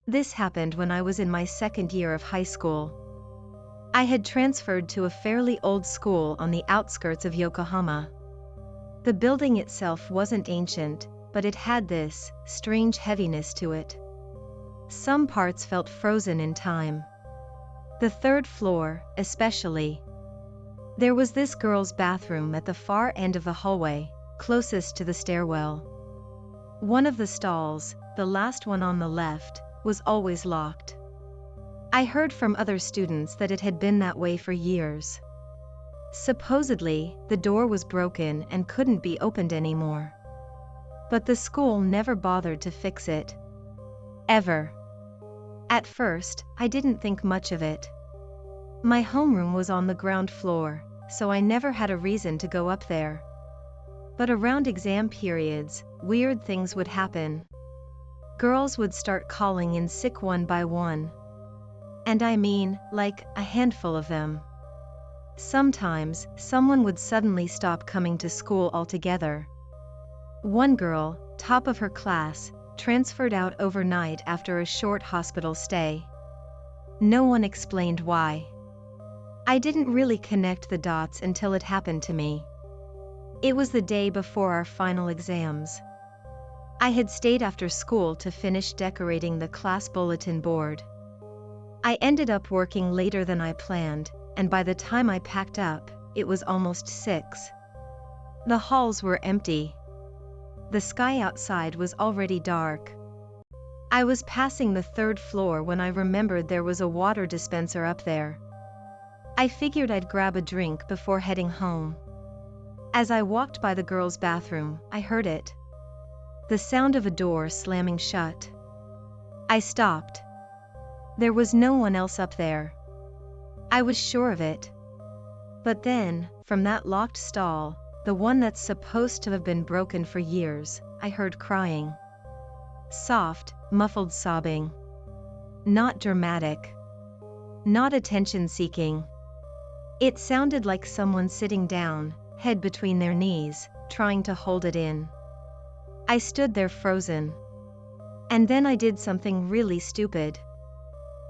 This happened when I was in my second year of high school. I had transferred to a fairly old school on the outskirts of Yokohama. The building itself wasn't ancient, but it had this strange heaviness to it. Some parts felt frozen in time. The third floor, especially. There was this girl's bathroom at the far end of the hallway, closest to the stairwell. One of the stalls, the last one on the left, was always locked. I heard from other students that it had been that way for years. Supposedly, the door was broken and couldn't be opened anymore. But the school never bothered to fix it. Ever. At first, I didn't think much of it. My homeroom was on the ground floor, so I never had a reason to go up there. But around exam periods, weird things would happen. Girls would start calling in sick one by one. And I mean, like, a handful of them. Sometimes, someone would suddenly stop coming to school altogether. One girl, top of her class, transferred out overnight after a short hospital stay. No one explained why. I didn't really connect the dots until it happened to me. It was the day before our final exams. I had stayed after school to finish decorating the class bulletin board. I ended up working later than I planned, and by the time I packed up, it was almost 6. The halls were empty. The sky outside was already dark. I was passing the 3rd floor when I remembered there was a water dispenser up there. I figured I'd grab a drink before heading home. As I walked by the girls' bathroom, I heard it. The sound of a door slamming shut. I stopped. There was no one else up there. I was sure of it. But then, from that locked stall, the one that's supposed to have been broken for years, I heard crying. Soft, muffled sobbing. Not dramatic. Not attention-seeking. It sounded like someone sitting down, head between their knees, trying to hold it in. I stood there frozen. And then I did something really stupid.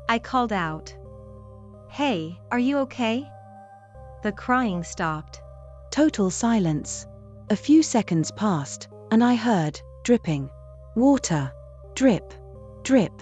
I called out. "Hey, are you okay?" The crying stopped. Total silence. A few seconds passed, and I heard, dripping. Water. Drip. Drip.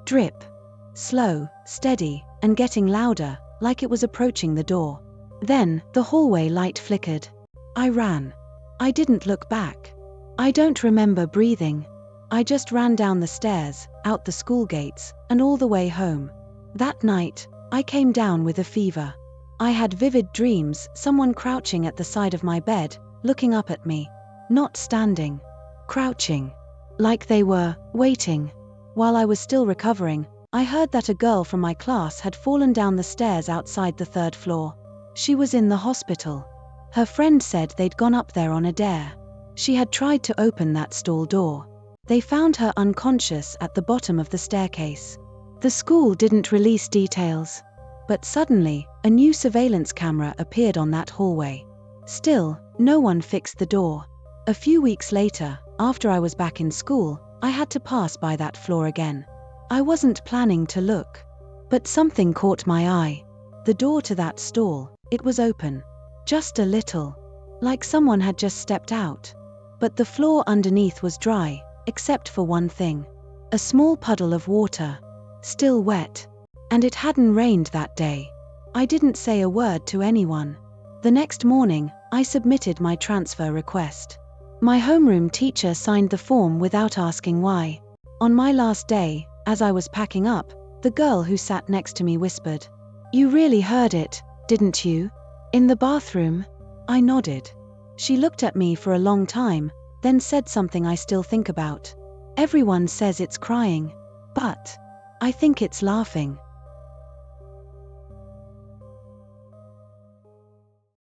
Drip. Slow, steady, and getting louder, like it was approaching the door. Then, the hallway light flickered. I ran. I didn't look back. I don't remember breathing. I just ran down the stairs, out the school gates, and all the way home. That night, I came down with a fever. I had vivid dreams, someone crouching at the side of my bed, looking up at me. Not standing. Crouching. Like they were, waiting. While I was still recovering, I heard that a girl from my class had fallen down the stairs outside the 3rd floor. She was in the hospital. Her friend said they'd gone up there on a dare. She had tried to open that stall door. They found her unconscious at the bottom of the staircase. The school didn't release details. But suddenly, a new surveillance camera appeared on that hallway. Still, no one fixed the door. A few weeks later, after I was back in school, I had to pass by that floor again. I wasn't planning to look. But something caught my eye. The door to that stall, it was open. Just a little. Like someone had just stepped out. But the floor underneath was dry, except for one thing. A small puddle of water. Still wet. And it hadn't rained that day. I didn't say a word to anyone. The next morning, I submitted my transfer request. My homeroom teacher signed the form without asking why. On my last day, as I was packing up, the girl who sat next to me whispered, "You really heard it, didn't you? In the bathroom?" I nodded. She looked at me for a long time, then said something I still think about. "Everyone says it's crying. But I think it's laughing."